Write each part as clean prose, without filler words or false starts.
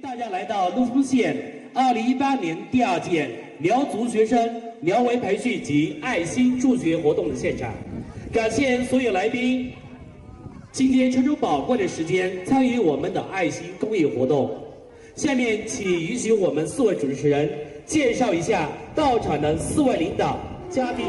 大家来到乐松县2018年第2届苗族学生苗维培训及爱心助学活动的现场，感谢所有来宾今天抽出宝贵的时间参与我们的爱心公益活动。下面请允许我们4位主持人介绍一下到场的4位领导嘉宾。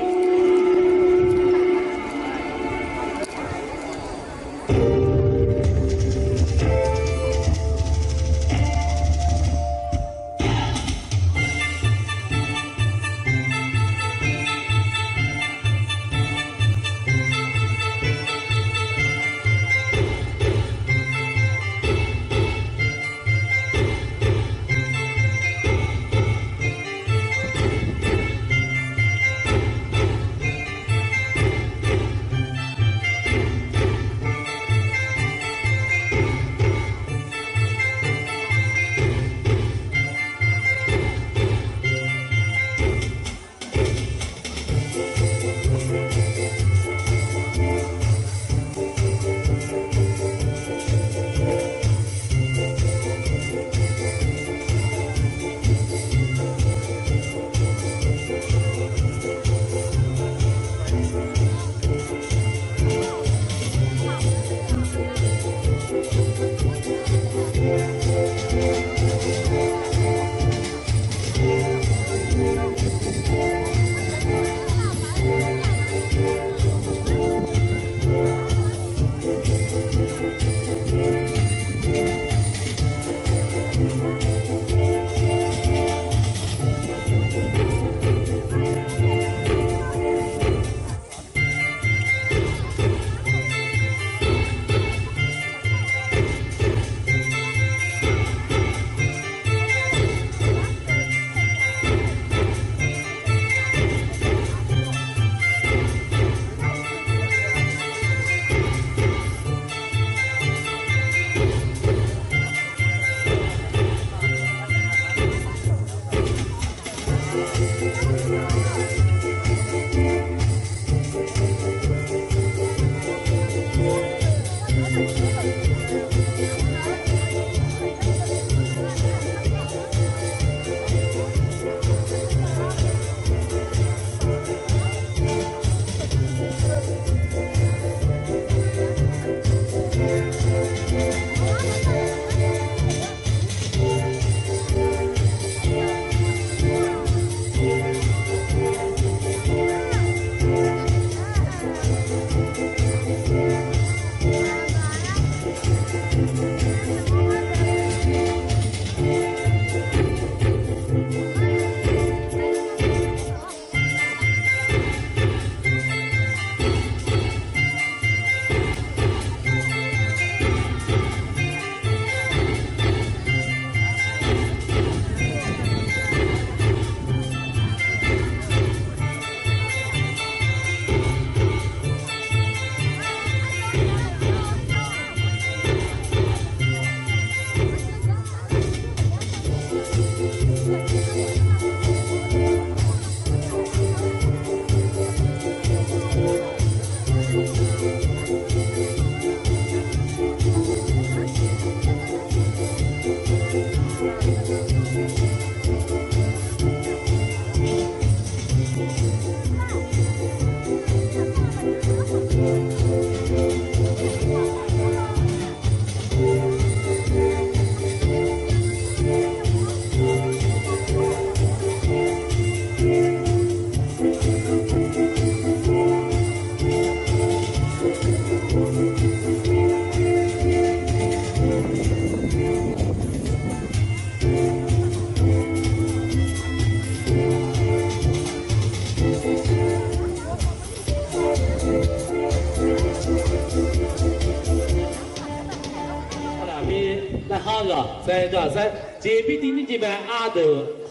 在多少岁？这边弟弟姐妹阿斗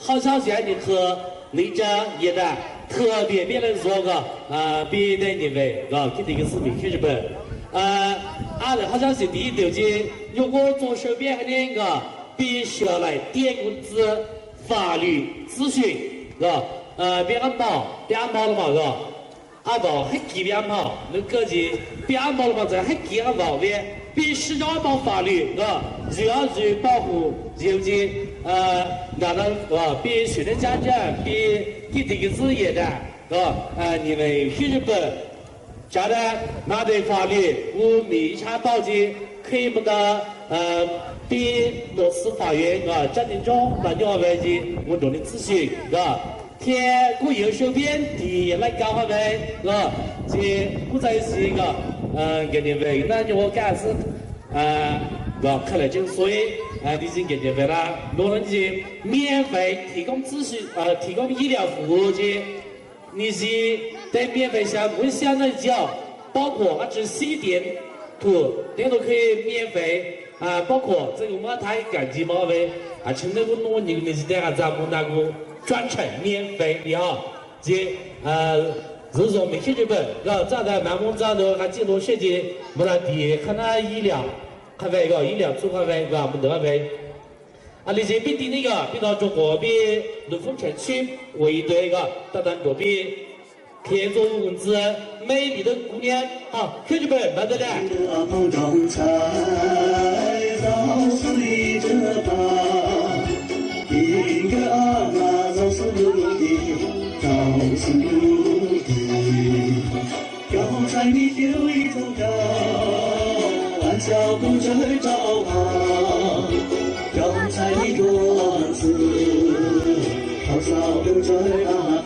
好消息你和你这也的特别别人说个别的你们个给这个视频是不？阿斗好消息第一条件，如果做手边的那个必须要来点工资、法律咨询，是别安保，别安保了嘛，是阿保还几别安保，那个是别安保了嘛，这还几安保的。比市政保法律主要是保护邮件那个比学生家长比这个事业的你们日本加的那对法律我密查保洁可以不得比罗斯法院暂停中那两位的我做的咨询天国有手边的来搞好呗这不再是一个给你们那就我干是看来就所以已经给你们了罗人节免费提供咨询提供医疗服务的你是在免费下我想的叫包括这西电图这都可以免费包括这个我台赶集毛费趁那个诺你们是这样咱们那个专程免费的这自从没去日本站在南门站的还记录设计我那地看那医疗咖啡医疗做咖啡我们得啡你这边的那个比到中国比陆丰城区为一对单单左边天作文字美丽的姑娘去日本来得了阿房中菜早随着吧一个阿妈早是努力早是努力刚才你有一头高玩笑不再找刚才你多次好少不再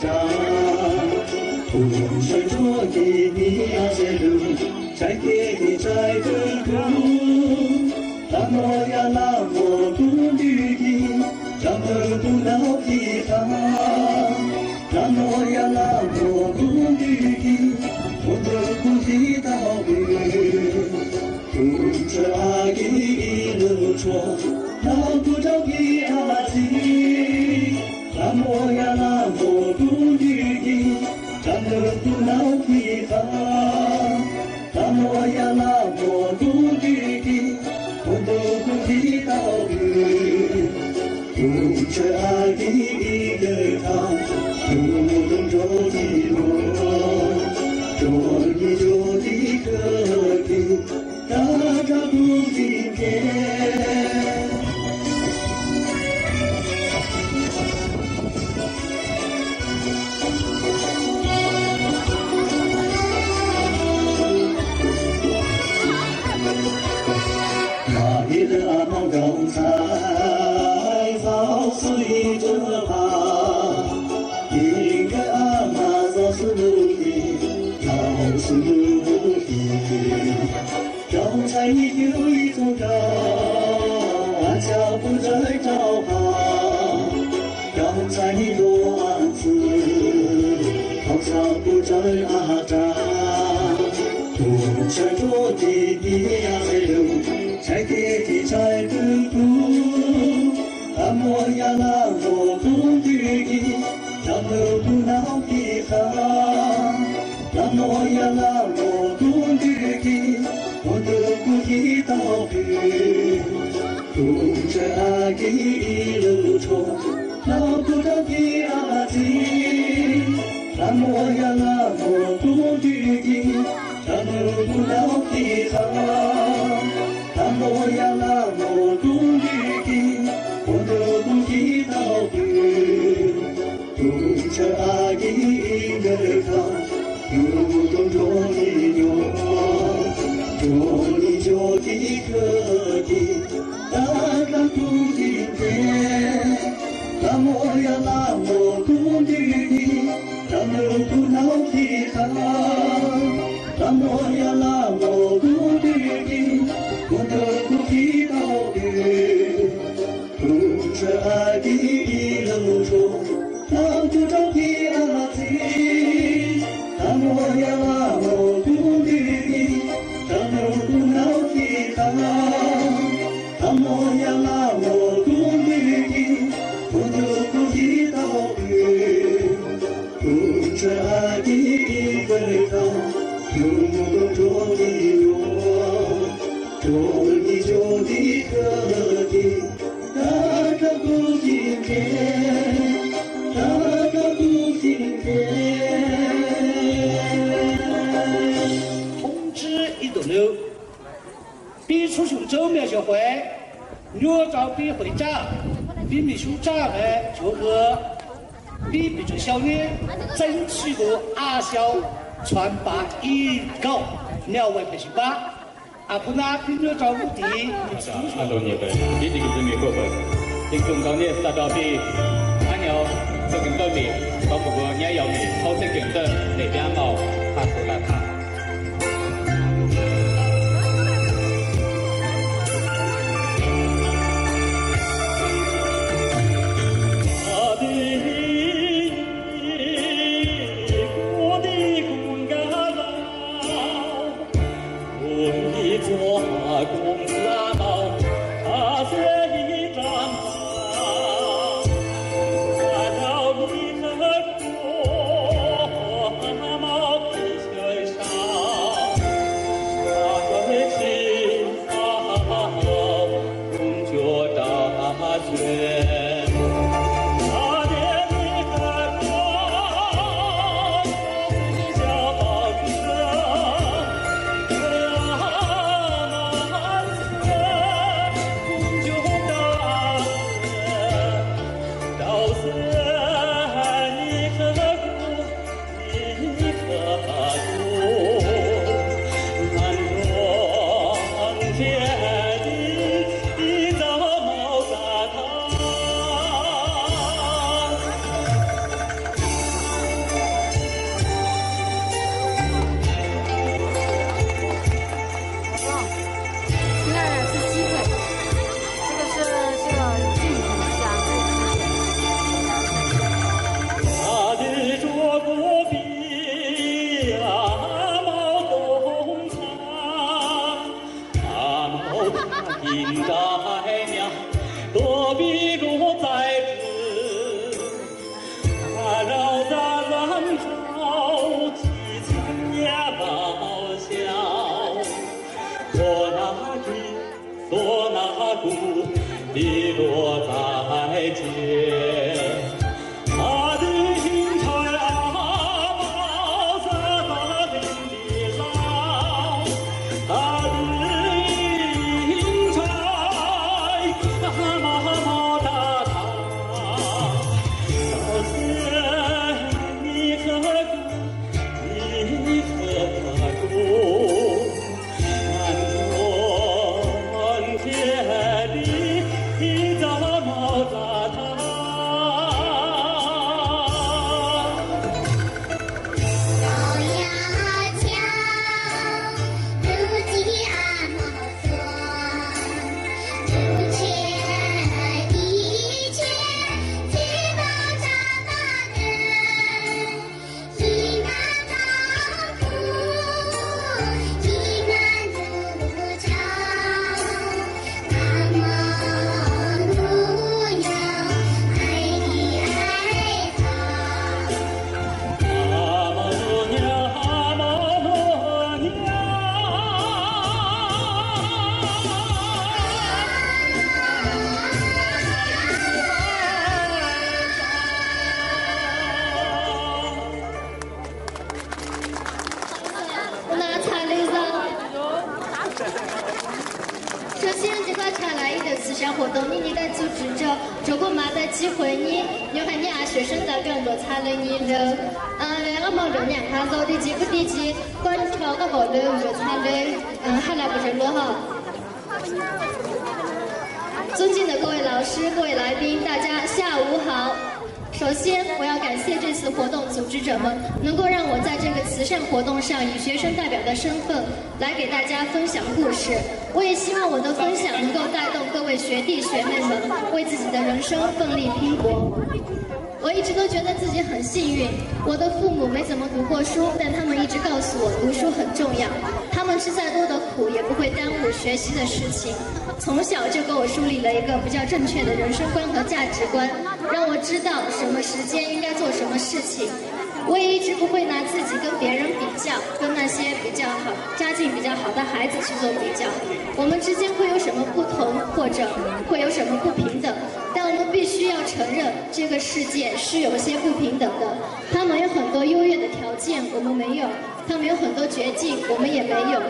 打不是说给你那些路再给你再的路那么呀那么不绿的让人不闹皮他那么呀那么不绿的我的不知道不这阿姨路错那不着的阿吉那么呀那么不绿的让人不闹皮他那么呀那么不绿的我都不知道不这阿姨的他不懂着的我着你着的可的大家不今天阿房中菜早随着吧应该阿妈早是努力早是努力刚才你有一头高玩笑不再找刚才你多次好笑不再扎不想着弟弟呀谁留才给的才不顾，那么呀那么不绿的，让我不闹皮哈。那么呀那么不绿的，我都不知道的。不这阿姨路错，闹不着的阿吉。那么呀那么不绿的，让我不闹皮哈。那么呀那么不绿的，我都不知道的。不这阿姨的他，不懂着你哟，着你就的可的，大家不今天。那么呀那么不绿的，让我不闹皮哈。那么呀那么不绿的。我都不知道的，不这爱的一路错，那不着的阿吉，那么呀那么不绿的，让我不闹皮他，那么呀那么不绿的，我都不知道的，不这爱的一个他，不着的我。着你就的可的，大家不今天，大家不今天。通知1.6，比学会岳兆斌会长、比秘书长的这个比这小月争取过阿校传拔一高两位培训班，不拿比岳兆武的按照你的，你这个人民合格，你更高的达到比按照这个道理，包括你要的好这个的那边毛，他出来看。活动你在组织着，如果没得机会你看你学生在更多参与你的，我们这年看到的几个地区观察个活动有参与，还来不成多哈。尊敬的各位老师、各位来宾，大家下午好。首先，我要感谢这次活动组织者们，能够让我在这个慈善活动上以学生代表的身份来给大家分享故事。我也希望我的分享能够带动各位学弟学妹们为自己的人生奋力拼搏。我一直都觉得自己很幸运，我的父母没怎么读过书，但他们一直告诉我读书很重要。他们吃再多的苦也不会耽误学习的事情。从小就给我树立了一个比较正确的人生观和价值观，让我知道什么时间应该做什么事情。我也一直不会拿自己跟别人比较，跟那些比较好、家境比较好的孩子去做比较。我们之间会有什么不同，或者会有什么不平等，但我们必须要承认，这个世界是有些不平等的。他们有很多优越的条件，我们没有；他们有很多绝境，我们也没有。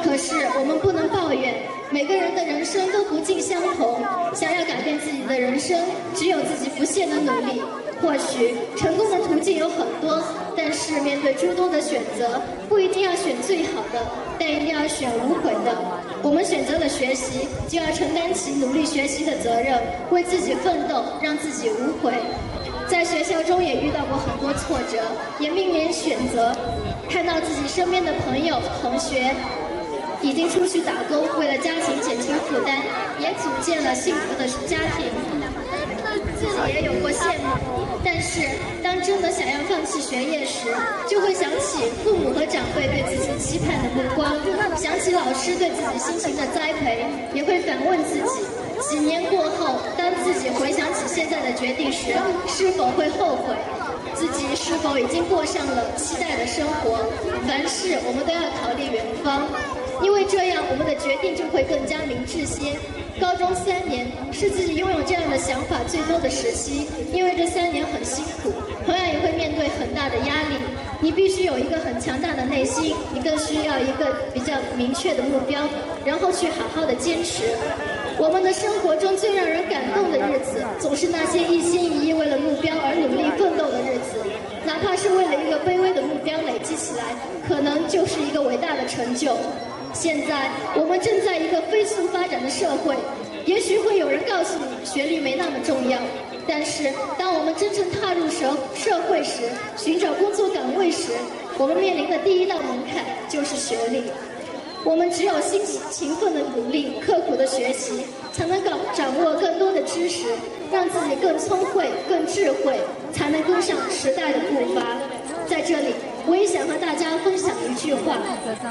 可是我们不能抱怨，每个人的人生都不尽相同。想要改变自己的人生，只有自己不懈的努力。或许成功的途径有很多，但是面对诸多的选择，不一定要选最好的，但一定要选无悔的。我们选择了学习，就要承担起努力学习的责任，为自己奋斗，让自己无悔。在学校中也遇到过很多挫折，也面临选择，看到自己身边的朋友、同学已经出去打工，为了家庭减轻负担，也组建了幸福的家庭，自己也有过羡慕。但是当真的想要放弃学业时，就会想起父母和长辈对自己期盼的目光，想起老师对自己辛勤的栽培，也会反问自己，几年过后，当自己回想起现在的决定时，是否会后悔？自己是否已经过上了期待的生活？凡事我们都要考虑远方，因为这样我们的决定就会更加明智些。高中3年是自己拥有这样的想法最多的时期，因为这3年很辛苦，同样也会面对很大的压力。你必须有一个很强大的内心，你更需要一个比较明确的目标，然后去好好的坚持。我们的生活中最让人感动的日子，总是那些一心一意为了目标而努力奋斗的日子，哪怕是为了一个卑微的目标累积起来，可能就是一个伟大的成就。现在我们正在一个飞速发展的社会，也许会有人告诉你学历没那么重要，但是当我们真正踏入社会时，寻找工作岗位时，我们面临的第一道门槛就是学历。我们只有勤奋的努力、刻苦的学习，才能掌握更多的知识，让自己更聪慧、更智慧，才能跟上时代的步伐。在这里，我也想和大家分享一句话：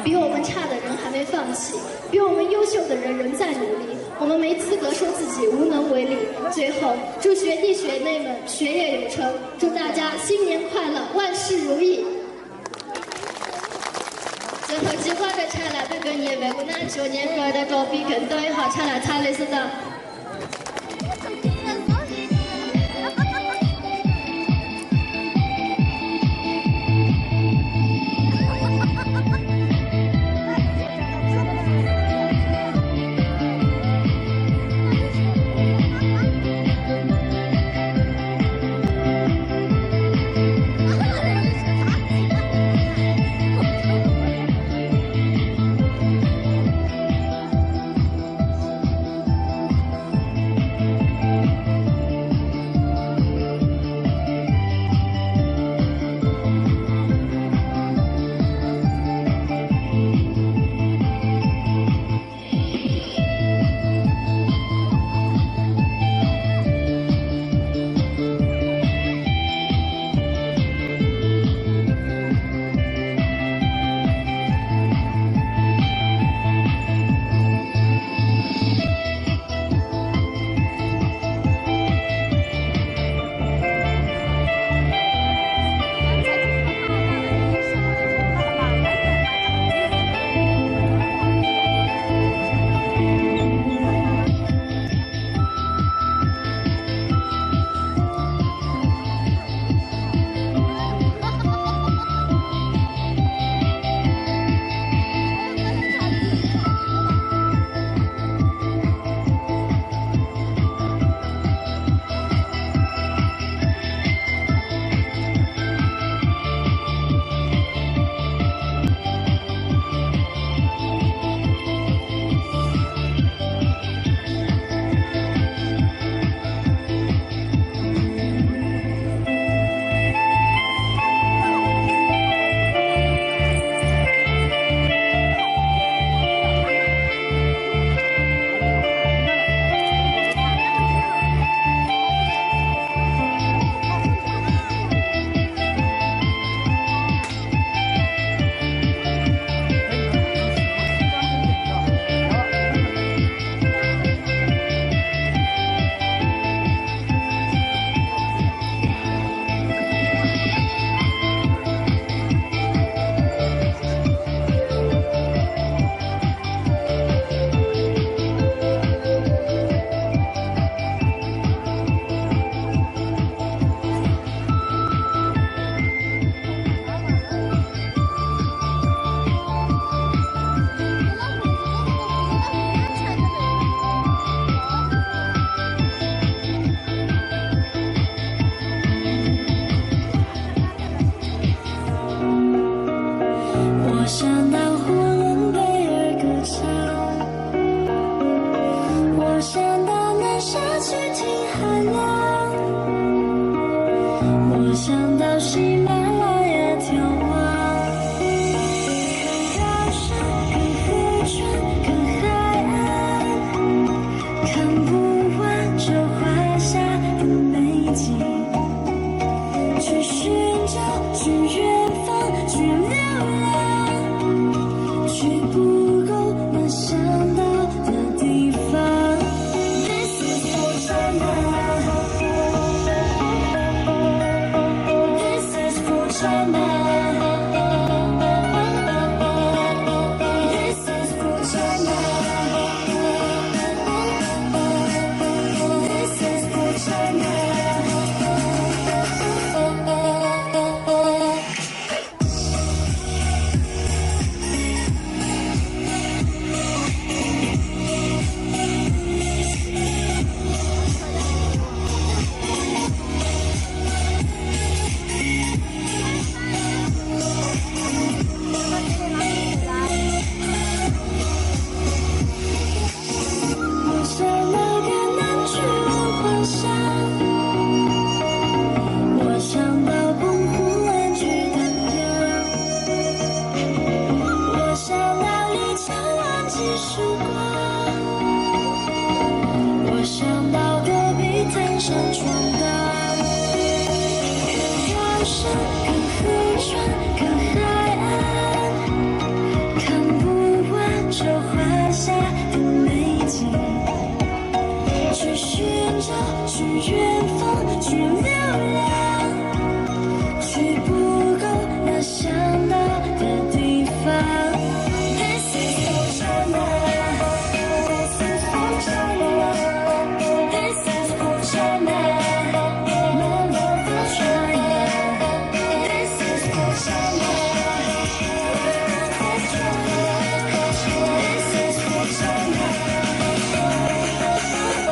比我们差的人还没放弃，比我们优秀的人仍在努力。我们没资格说自己无能为力。最后，祝学弟学妹们学业有成，祝大家新年快乐，万事如意。最后，机关的拆来，这个年外国那去年过的照片更多一好拆来拆的是的。喜马拉雅眺望，看高山，看河川，看海岸，看不完这华夏的美景。去寻找，去远方，去流浪，去不够能想到的地方。This is for China. This is for China. This is for China. This is for China. 我想到更南去问幻想，我想到澎湖湾去荡漾，我想到丽江湾际曙光，我想到戈壁滩上闯荡，看高山，看河川，看海岸，看不完这华夏的美景。去寻找，去远方，去流浪，去不够能想到的地方。This is for China. This is for China. This is for China. My love for China. This is for China. This is for China. 我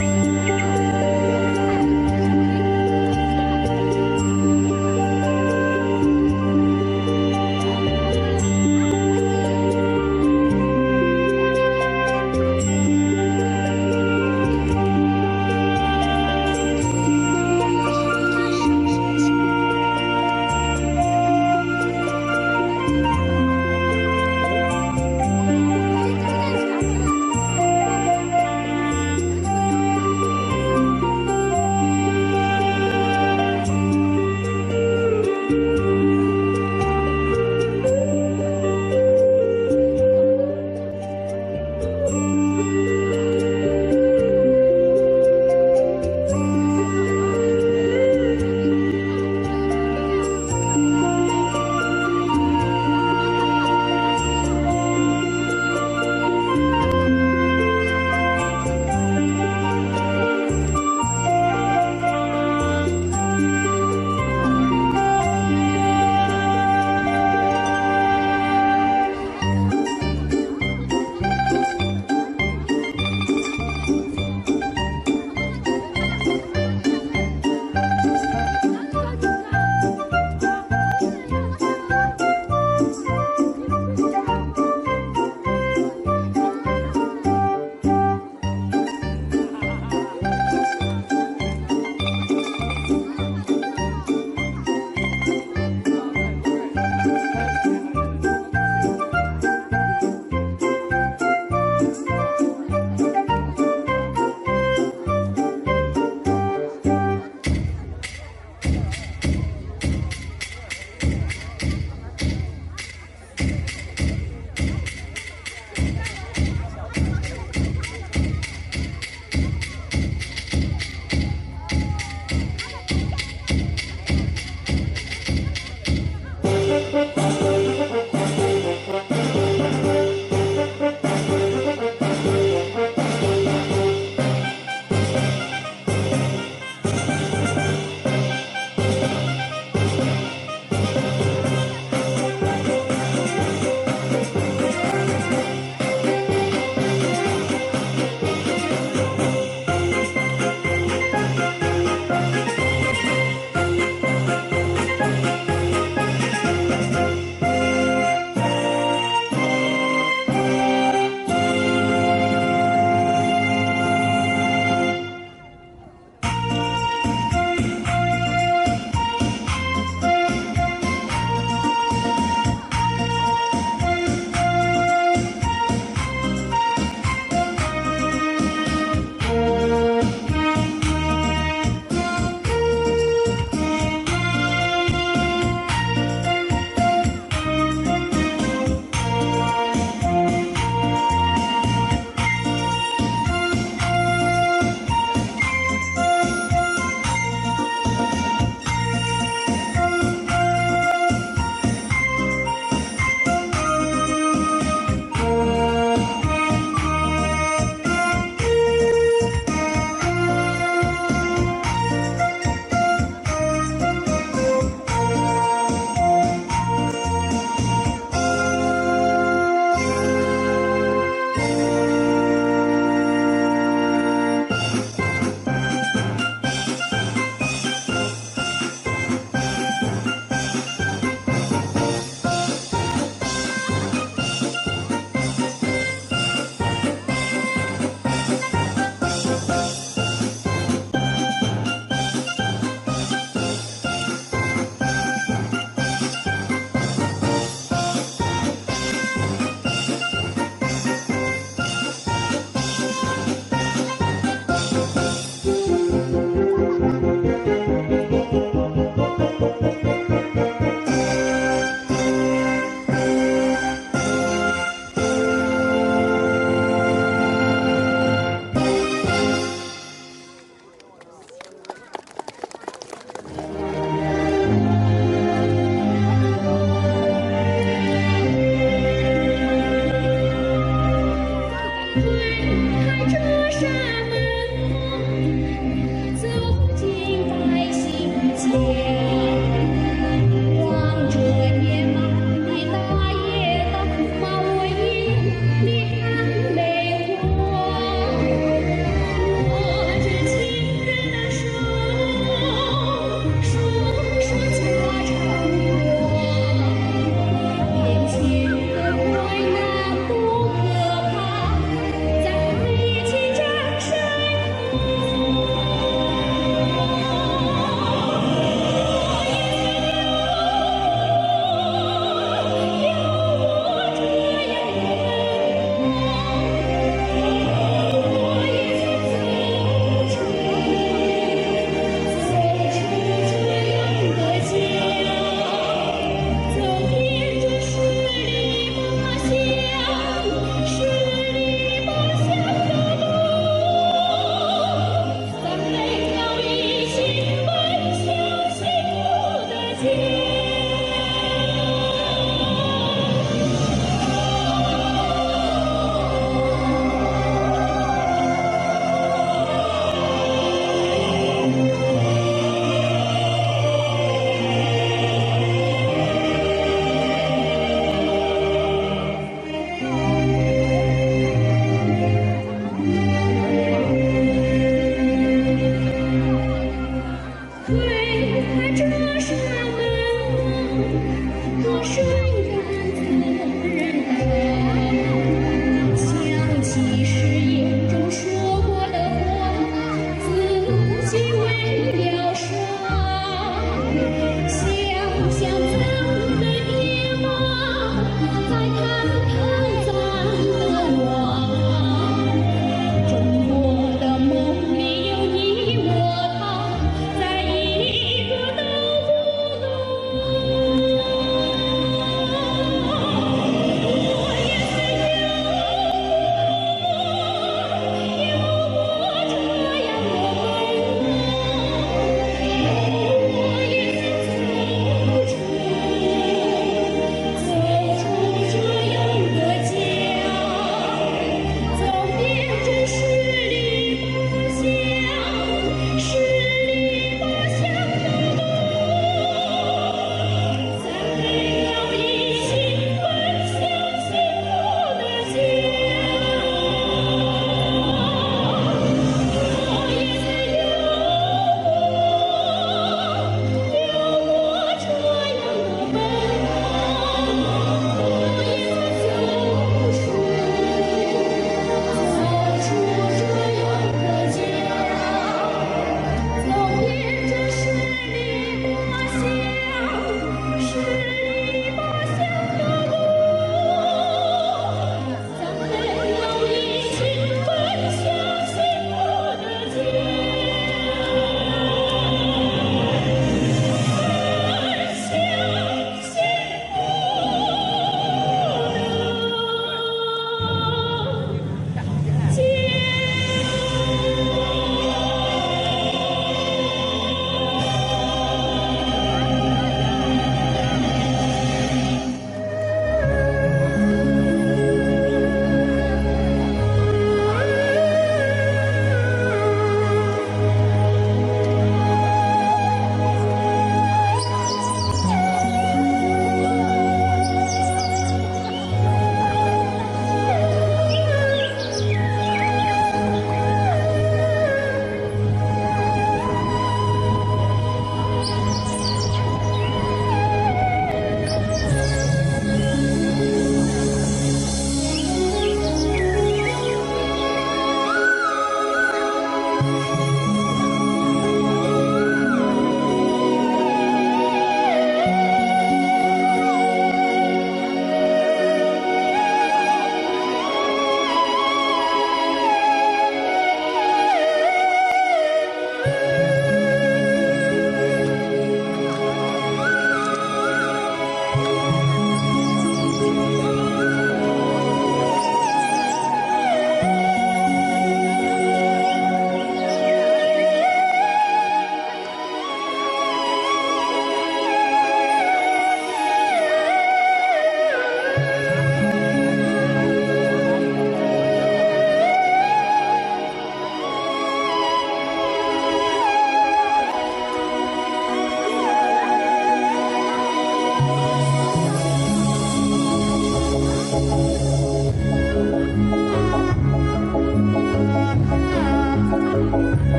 我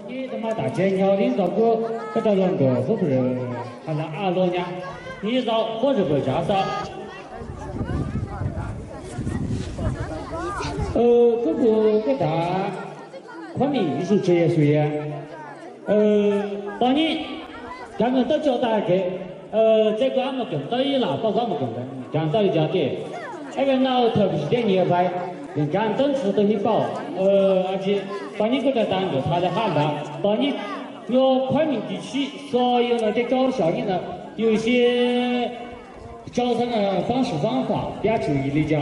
你他妈大姐鸟，你照顾这个两个，是不是还是阿罗呢？你找或者不加少？这个给大昆明艺术职业学院，当年咱们都交代给，这个俺们更多一了，包括我们更多，讲到一家店，那个老头不是点年白，人家等次都你包，而且当年给他单子，他在喊他，当年有昆明地区所有的高校里呢，有一些招生的方式方法比较注意的教，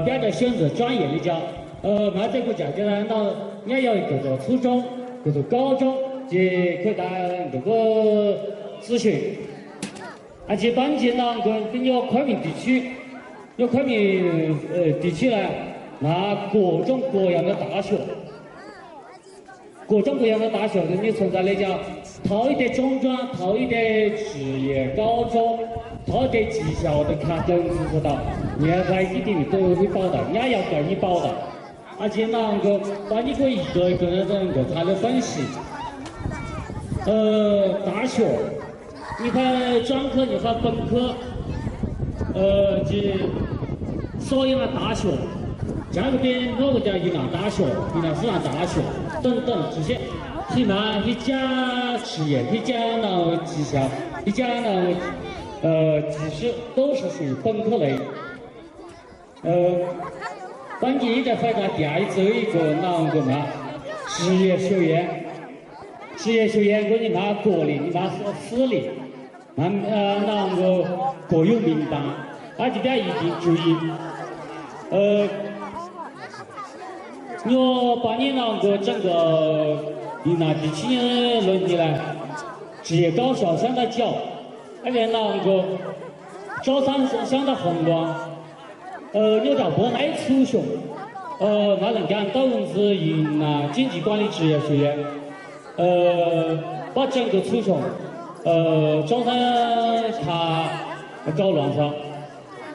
比较选择专业的教，那这个价格呢，那也要叫做初中，叫做高中，也可以打这个咨询。而且当前呢，跟有昆明地区，有昆明地区呢，那各种各样的大学，各种各样的大学都你存在那叫套一点中专，套一点职业高中，套一点技校的看都知道，原来一定都会报道，人家要给你报道，而且那个把你个一个一个的那个他的分析，大学，你看专科，你看本科，这所有的大学。这个边哪个叫云南大学、云南师范大学等等这些，起码一家职业、一家那技校、一家那技师都是属于本科类。关键在发展第二走一个那个嘛职业学院，职业学院如果你拿国立、你拿私立，那个各有名单，而这边一定注意，我把你那个整个云南地区的论理呢，职业高校相当小，而且那个招商相当宏观，有条不爱初雄，那人讲到文是云南经济管理职业学院，把整个初雄，招商他搞乱上，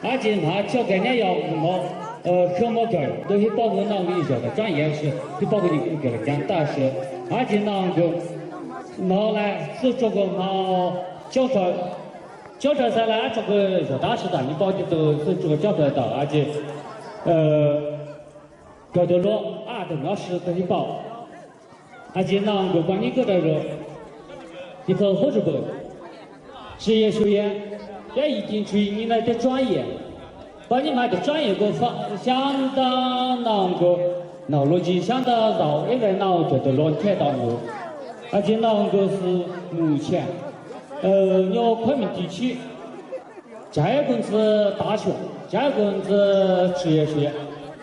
而且他交给人家要么。科目高，都是包括那个你晓得，专业是就包括你给了讲，但是而且那个是这个教材上来这个小大师的，你包的都是这个教材的，而且搞得了2等老师都是包，而且那个关于搞得了，你可或者不，职业学院也一定注意你那的专业。把你买的专业个相当那个脑逻辑相当绕，因为那个的乱开道路，而且那个是目前，我昆明地区，这个是大学，这个是职业学院，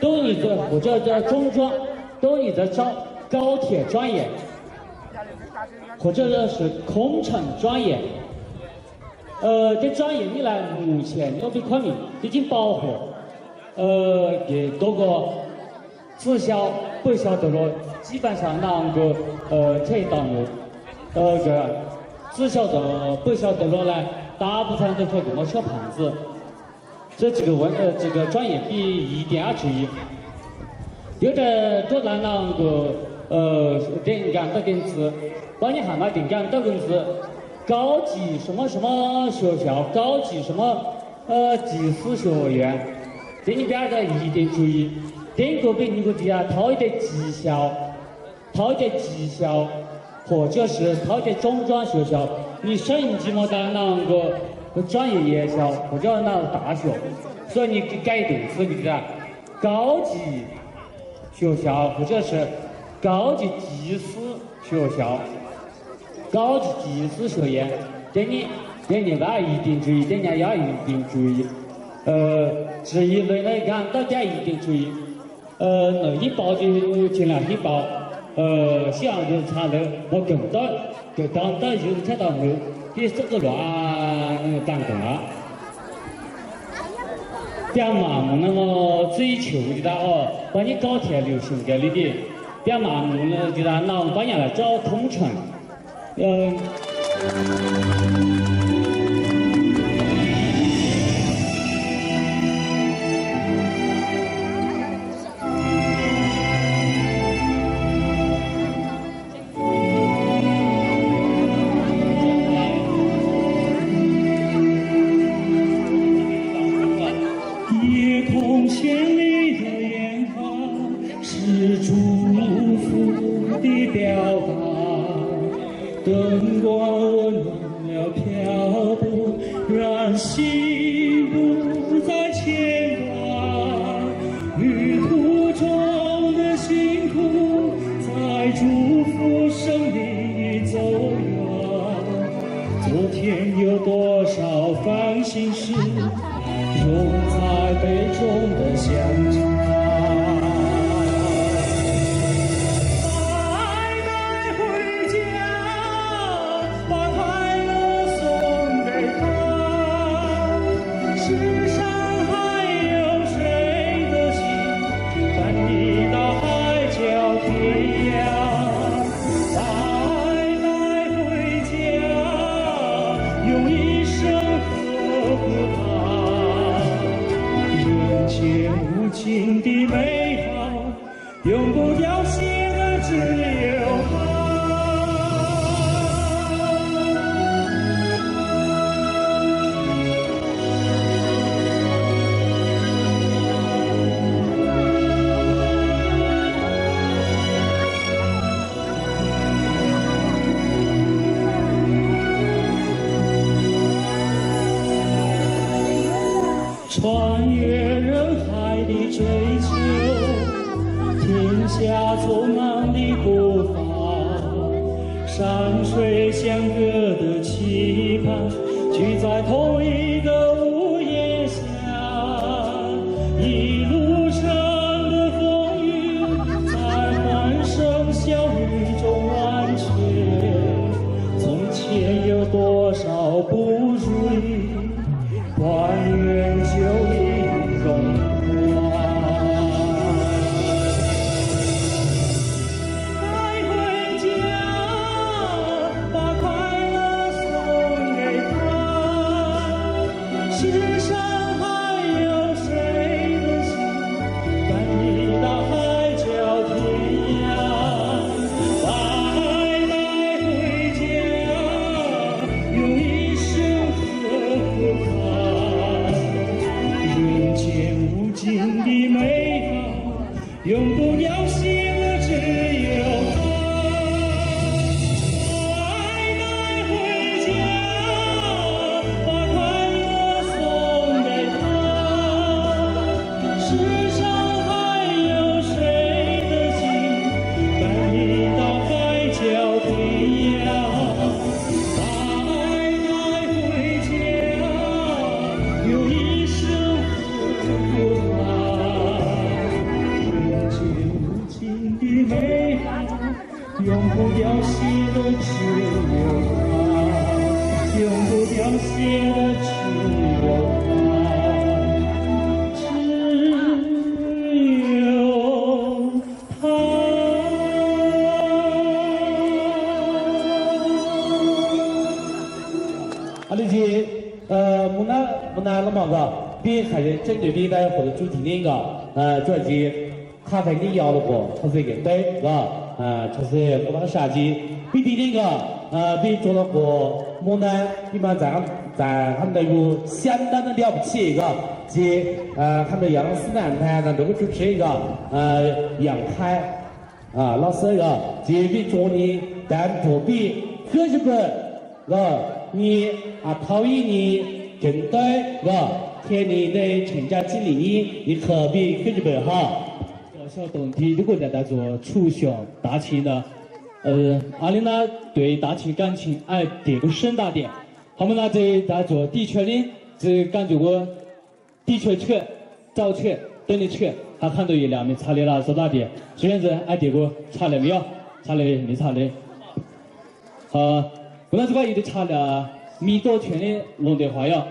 都一个或者叫中专，都一直招高铁专业，或者是空乘专业。这专业你来目前我们昆明已经饱和，给多个职校不晓得了，基本上那个这一档路，个职校的不晓得了呢，大部分都可以给我小胖子，这个这个专业比一定要注意，有的都拿那个电感的电子，把你喊嘛电感的公司。高级什么什么学校，高级什么技师学院，这里边的一定注意。这个比你个地啊，掏一点技校，或者是掏一点中专学校，你升级么到那个专业院校或者那个大学，所以你改动词你的高级学校或者是高级技师学校。高级技师学院，这里吧一定注意，这人要一定注意。职业类的看大家一定注意。那一报就尽量一报。希望就查了，我更多就是看到我比这个乱当官。别盲目那么追求的把你高铁流行给你的，别盲目的就让把人来找空乘。夜空绚丽的烟花是祝福的表达。灯光温暖了漂泊，让幸福在牵挂。旅途中的辛苦，在祝福生命走远。昨天有多少烦心事，融在杯中的香茶。世上还有谁的心尽的美好，永不凋谢的只有它。穿越人海的追求，停下匆忙的步伐，山水相隔的期盼，聚在同一个屋檐下。一路上的风雨，在欢声笑语中完结。从前有多少不如意，还原旧忆中花。带回家，把快乐送给他。世上还有谁的心，敢你到海角天涯？把爱带回家，用一生呵护它。人间无尽的美好，永不凋谢的只有它。爱带回家，把快乐送给他。世上还有谁的心，敢你到海角天涯？把爱带回家，用一生呵护它。人间无尽的美好，永不凋谢的只有它，永不凋谢的只有它，只有它。阿里姐，木那了嘛个，比还是针对比的或者主题那个，主要是咖啡你要了过，它是一个对，个，就是我那个设计，比第那个，比做了个木呢，比嘛在他们那个相当的了不起一个，即他们杨思南台那这个主持一个，杨开，老师一个，即比做的但不比可是不，你陶艺你针对天你的成家经理你何必可是不哈？小动体如果在那做初学大琴的，阿里呢对大琴感情爱这个深大点，他们呢在做的确的只感觉我的确确早确等的确，他看到一两没查的了说大点，虽然是爱这个查了没有，查了没查的，我那这个也得查了米多全的龙德花样，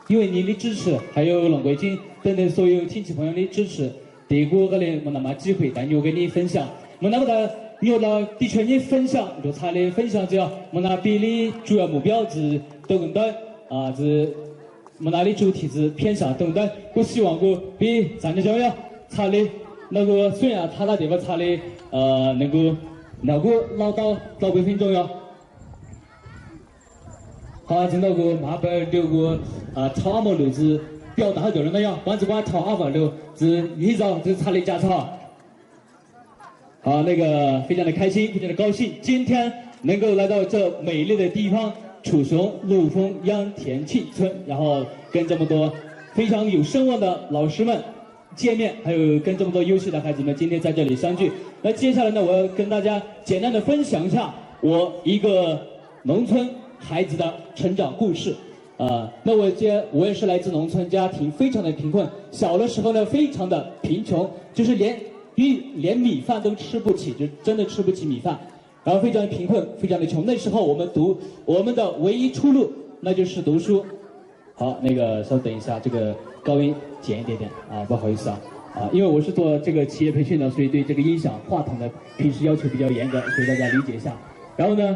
因为你的支持，还有龙桂金等等所有亲戚朋友的支持，对我个人没那么机会，但我跟你分享，我那个的有了的确你分享，就查的分享之后，我那比的主要目标是等等是我那的主题是偏向等等，我希望我比咱的教育查的那个虽然他那地方查的能够那个老百姓重要。好，今那个马本留个草阿毛路子表达就是那样，光只管草阿毛路是一早就是查了一家草。好，那个非常的开心，非常的高兴，今天能够来到这美丽的地方楚雄陆丰秧田庆村，然后跟这么多非常有声望的老师们见面，还有跟这么多优秀的孩子们今天在这里相聚。那接下来呢，我要跟大家简单的分享一下我一个农村孩子的成长故事。那我也是来自农村家庭，非常的贫困，小的时候呢非常的贫穷，就是连米饭都吃不起，就真的吃不起米饭，然后非常的贫困，非常的穷。那时候我们的唯一出路那就是读书。好，那个稍等一下，这个高音减一点点不好意思因为我是做这个企业培训的，所以对这个音响话筒的平时要求比较严格，所以大家理解一下。然后呢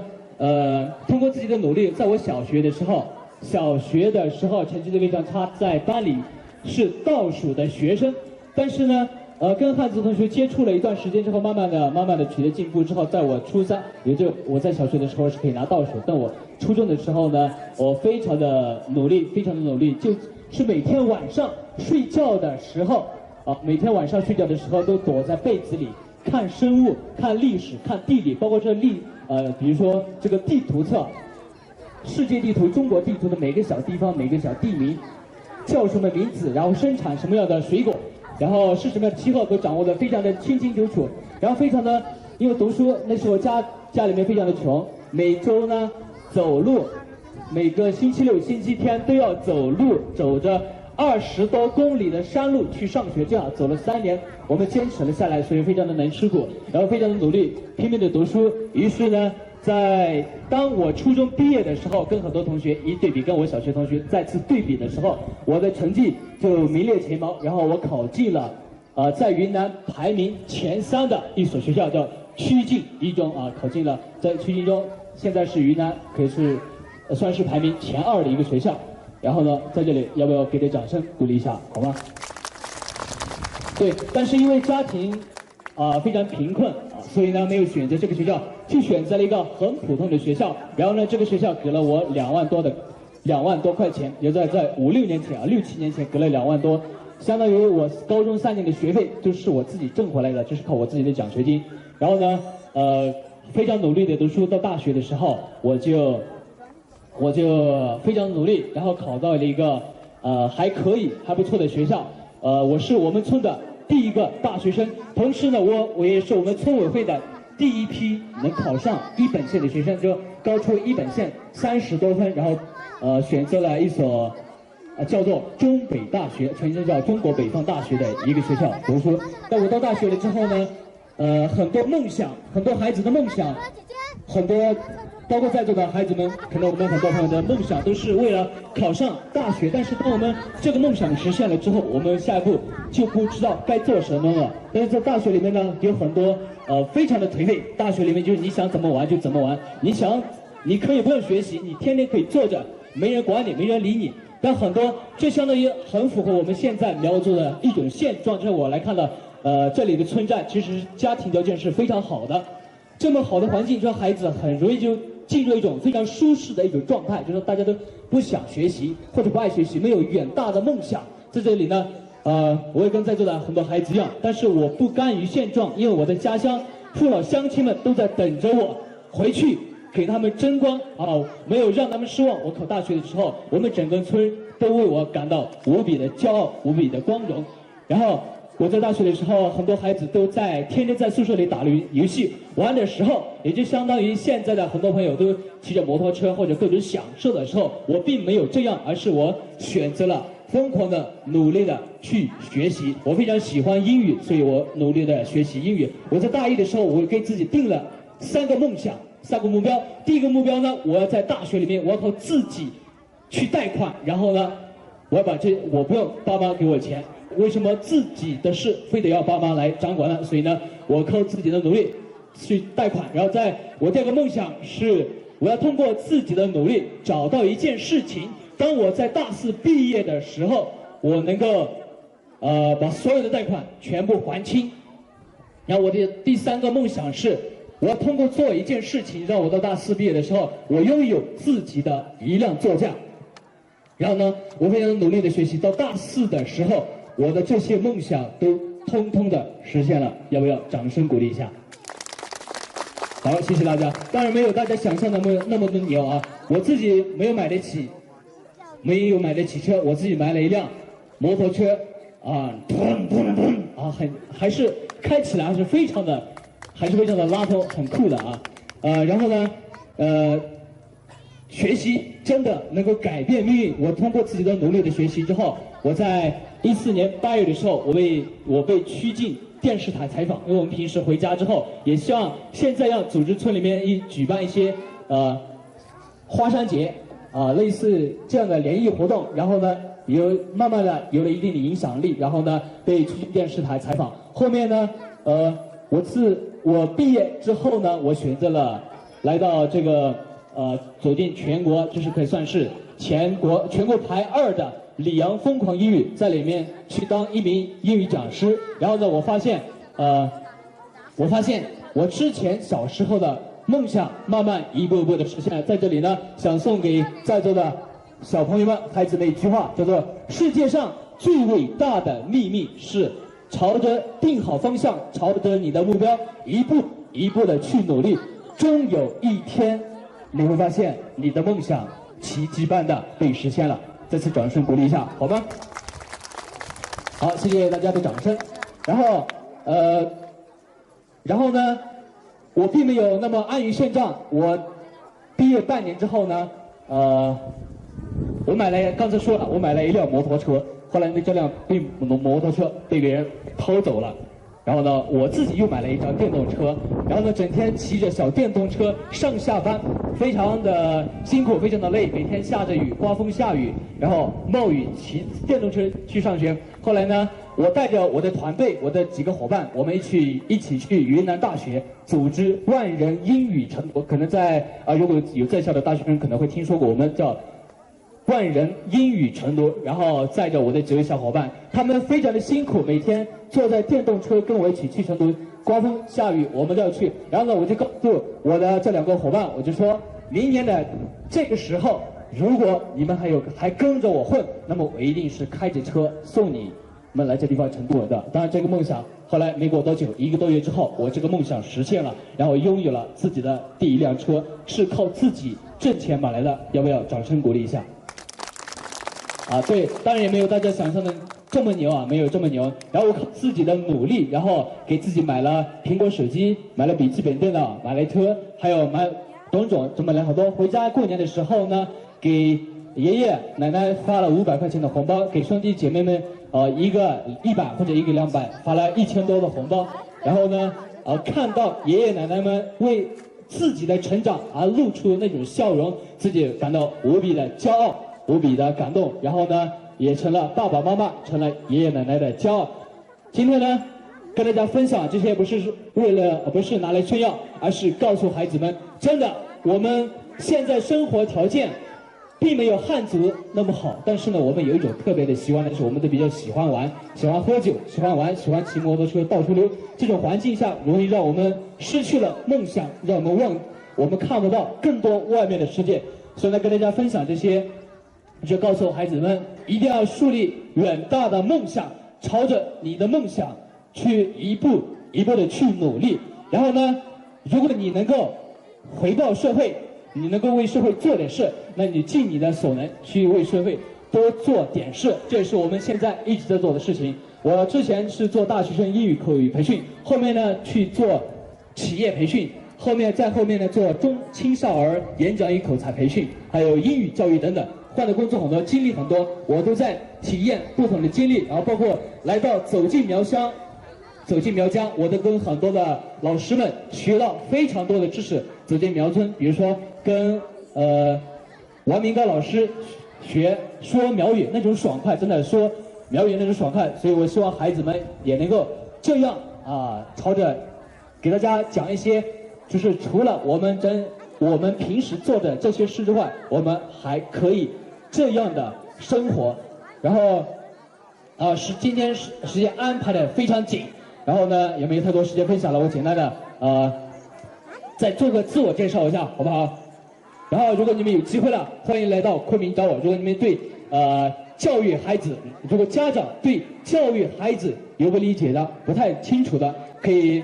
通过自己的努力，在我小学的时候成绩都非常差，在班里是倒数的学生，但是呢，跟汉字同学接触了一段时间之后，慢慢的取得进步之后，在我初3，也就我在小学的时候是可以拿倒数，但我初中的时候呢，我非常的努力，就是每天晚上睡觉的时候，都躲在被子里看生物、看历史、看地理，包括比如说这个地图册。世界地图、中国地图的每个小地方、每个小地名，叫什么名字，然后生产什么样的水果，然后是什么样的气候，都掌握得非常的清清楚楚。然后非常的，因为读书那时候家里面非常的穷，每周呢走路，每个星期六、星期天都要走路，走着20多公里的山路去上学，这样走了3年，我们坚持了下来，所以非常的能吃苦，然后非常的努力，拼命的读书。于是呢，当我初中毕业的时候，跟很多同学一对比，跟我小学同学再次对比的时候，我的成绩就名列前茅。然后我考进了，在云南排名前3的一所学校，叫曲靖一中啊，考进了在曲靖中，现在是云南可是算是排名前2的一个学校。然后呢，在这里要不要给点掌声鼓励一下，好吗？对，但是因为家庭非常贫困所以呢没有选择这个学校，去选择了一个很普通的学校。然后呢，这个学校给了我2万多块钱，也在5-6年前6-7年前给了2万多，相当于我高中3年的学费就是我自己挣回来的，就是靠我自己的奖学金。然后呢，非常努力的读书，到大学的时候我就非常努力，然后考到了一个还不错的学校。我是我们村的第一个大学生，同时呢，我也是我们村委会的第一批能考上一本线的学生，就高出一本线30多分，然后选择了一所叫做中北大学，全称叫中国北方大学的一个学校读书。那我到大学了之后呢，很多孩子的梦想，很多包括在座的孩子们，可能我们很多朋友的梦想都是为了考上大学，但是当我们这个梦想实现了之后，我们下一步就不知道该做什么了。但是在大学里面呢，有很多非常的颓废。大学里面就是你想怎么玩就怎么玩，你可以不用学习，你天天可以坐着，没人管你，没人理你。但很多这相当于很符合我们现在描述的一种现状。就是我来看到这里的村寨，其实家庭条件是非常好的。这么好的环境，让孩子很容易就进入一种非常舒适的一种状态，就是大家都不想学习或者不爱学习，没有远大的梦想。在这里呢，我也跟在座的很多孩子一样，但是我不甘于现状，因为我的家乡父老乡亲们都在等着我回去给他们争光没有让他们失望。我考大学的时候，我们整个村都为我感到无比的骄傲，无比的光荣。然后我在大学的时候，很多孩子都天天在宿舍里打游戏玩的时候，也就相当于现在的很多朋友都骑着摩托车或者各种享受的时候，我并没有这样，而是我选择了疯狂的努力的去学习。我非常喜欢英语，所以我努力的学习英语。我在大1的时候，我给自己定了3个梦想，3个目标。第一个目标呢，我要在大学里面，我要靠自己去贷款，然后呢，我不用爸妈给我钱。为什么自己的事非得要爸妈来掌管呢？所以呢，我靠自己的努力去贷款。然后我第2个梦想是，我要通过自己的努力找到一件事情，当我在大4毕业的时候，我能够把所有的贷款全部还清。然后我的第3个梦想是，我要通过做一件事情，让我到大4毕业的时候，我拥有自己的一辆座驾。然后呢，我非常努力的学习，到大4的时候，我的这些梦想都通通的实现了。要不要掌声鼓励一下？好，谢谢大家。当然没有大家想象的那么的牛啊，我自己没有买得起车，我自己买了一辆摩托车还是开起来还是非常的拉风，很酷的然后呢学习真的能够改变命运。我通过自己的努力的学习之后，我在14年8月的时候，我被曲靖电视台采访，因为我们平时回家之后，也希望现在要组织村里面举办一些花山节类似这样的联谊活动，然后呢慢慢的有了一定的影响力，然后呢被曲靖电视台采访。后面呢我毕业之后呢，我选择了来到这个走进全国，就是可以算是全国排2的里昂疯狂英语在里面去当一名英语讲师。然后呢，我发现我之前小时候的梦想慢慢一步步的实现了。在这里呢，想送给在座的小朋友们、孩子们一句话，叫做“世界上最伟大的秘密是朝着定好方向，朝着你的目标一步一步的去努力，终有一天你会发现你的梦想奇迹般的被实现了。”再次掌声鼓励一下，好吗？好，谢谢大家的掌声。然后呢，我并没有那么安于现状。我毕业半年之后呢，刚才说了，我买了一辆摩托车，后来这辆摩托车被别人偷走了。然后呢，我自己又买了一辆电动车，然后呢，整天骑着小电动车上下班，非常的辛苦，非常的累，每天下着雨，刮风下雨，然后冒雨骑电动车去上学。后来呢，我带着我的团队，我的几个伙伴，我们一起去云南大学组织万人英语晨读。可能如果有在校的大学生可能会听说过，我们叫万人英语晨读。然后载着我的几位小伙伴，他们非常的辛苦，每天坐在电动车跟我一起去晨读，刮风下雨我们都要去。然后呢，我就告诉我的这两个伙伴，我就说，明年的这个时候，如果你们还跟着我混，那么我一定是开着车送你们来这地方晨读的。当然，这个梦想后来没过多久，1个多月之后，我这个梦想实现了，然后拥有了自己的第一辆车，是靠自己挣钱买来的。要不要掌声鼓励一下？对，当然也没有大家想象的这么牛啊，没有这么牛。然后我靠自己的努力，然后给自己买了苹果手机，买了笔记本电脑，买了车，还有买这么好多。回家过年的时候呢，给爷爷奶奶发了500块钱的红包，给兄弟姐妹们一个100或者一个200，发了1000多的红包。然后呢，看到爷爷奶奶们为自己的成长而露出那种笑容，自己感到无比的骄傲，无比的感动。然后呢，也成了爸爸妈妈，成了爷爷奶奶的骄傲。今天呢，跟大家分享这些不是拿来炫耀，而是告诉孩子们，真的，我们现在生活条件并没有汉族那么好，但是呢，我们有一种特别的习惯，就是我们都比较喜欢玩，喜欢喝酒，喜欢玩，喜欢骑摩托车到处溜。这种环境下，容易让我们失去了梦想，让我们看不到更多外面的世界。所以呢，跟大家分享这些，就告诉孩子们，一定要树立远大的梦想，朝着你的梦想去一步一步的去努力。然后呢，如果你能够回报社会，你能够为社会做点事，那你尽你的所能去为社会多做点事，这也是我们现在一直在做的事情。我之前是做大学生英语口语培训，后面呢去做企业培训，后面呢做中青少儿演讲与口才培训，还有英语教育等等，换的工作很多，经历很多，我都在体验不同的经历，然后包括来到走进苗家，我都跟很多的老师们学到非常多的知识。走进苗村，比如说跟王明高老师说苗语那种爽快，真的说苗语那种爽快，所以我希望孩子们也能够这样朝着给大家讲一些，就是除了我们平时做的这些事之外，我们还可以这样的生活。然后今天时间安排的非常紧，然后呢也没有太多时间分享了，我简单的再做个自我介绍一下，好不好？然后如果你们有机会了，欢迎来到昆明找我。如果你们对教育孩子，如果家长对教育孩子有不理解的、不太清楚的，可以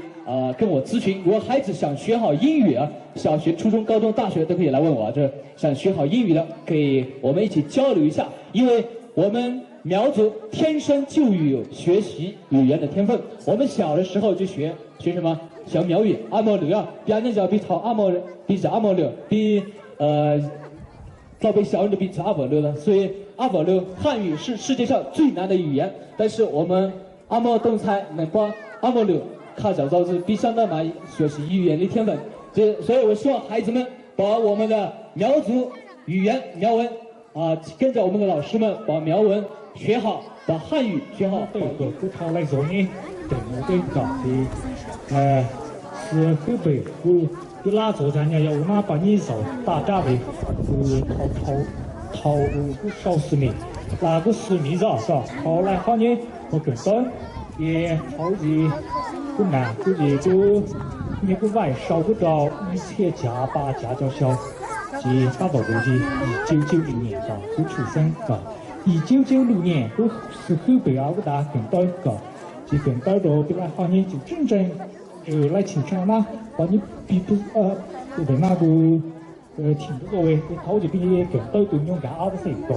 跟我咨询。如果孩子想学好英语小学、初中、高中、大学都可以来问我。这想学好英语的，可以我们一起交流一下，因为我们苗族天生就有学习语言的天分。我们小的时候就学什么？学苗语，阿毛流啊，别人叫比草阿毛，比阿毛流，早被小人的比草阿毛流的，所以阿毛流汉语是世界上最难的语言，但是我们阿毛东才能把阿毛流卡小招子比相当难学习语言的天分，所以我希望孩子们把我们的苗族语言苗文跟着我们的老师们把苗文学好，把汉语学好。对个不超来说呢，对我对搞的是后背有哪座咱家要哪把你手大家的掏少10年，那个思密达是吧？后来好呢，我更多也超级困难，估计都那个外少不着一切加把家教小，即打到估计1990年是吧？都出生是吧？1996年都是后背啊，我大更多个，即更多的对吧？好呢，就真正来清唱嘛，把你比不对那个听不到喂，他就比更多都勇敢20岁个。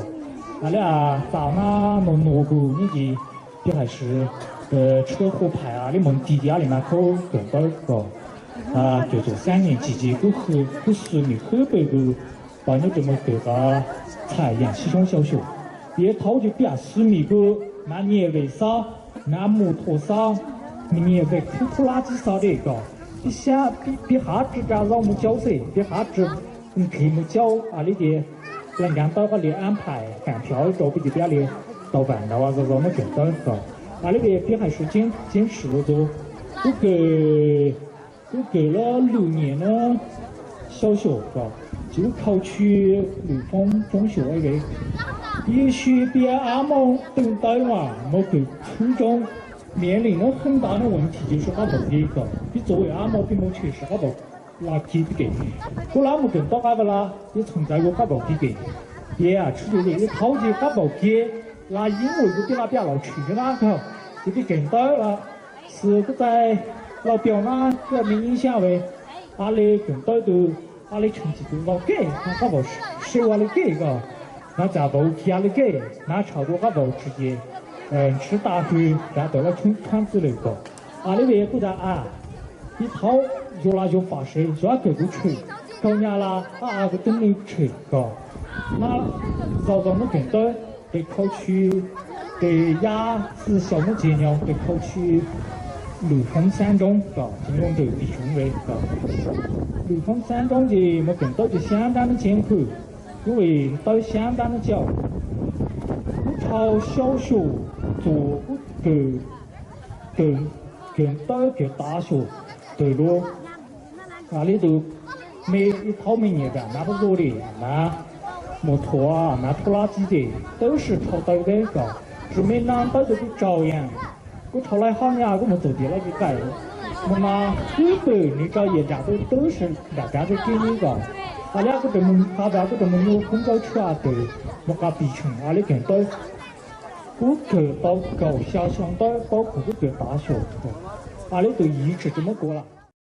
那俩早那弄过年纪，也还是车祸牌啊，你们弟弟啊里面口更多个就做3年期间过后，过10年后背个，把你这么这个才杨西乡小学，也他就比10米个，那年为啥？那摩托啥？你年为土土垃圾啥的个，比下子家让我们交税，比下子给我们交啊里的。人家到个里安排饭票，找不就别里到饭的话，就让我们更多个。那里边别还是坚持了做，我给了6年的小学个，就考取绿丰中学那个，也许比阿毛等待嘛，我给初中面临了很大的问题，就是他不给个，比作为阿毛比我确实他不。那给不给？我那么更多干不啦？也存在过干不给，也啊，出去的掏钱干不给，那因为我给那边老去的那个，这个更多了，是个在老表那个没影响为，阿里更多都阿里成绩都老给，那干不是我的给个，那咋不给阿里给？那超过干不直接，吃大学干到了村子那个，阿里边不在啊。一套就那就发射，就那个个吹，高伢啦个等你吹个，那早早么更多得考取，得雅思小么节鸟得考取绿丰3中个，金融都必中为个，绿丰3中的么更多就相当的艰苦，因为都相当的教，我朝小学做更多个大学。对喽，那里头每一套每年的，那不多的，那摩托啊，那拖拉机的，都是超到的个，只没拿到这个照样。我超来好呢，我们做的那个改，我拿后头你找业家都是大家都给你个，那两个这么，他两个这么有公交车啊，都我家比成，那里更多，我去到高校上到包括这个大学。阿里都一直这么过了。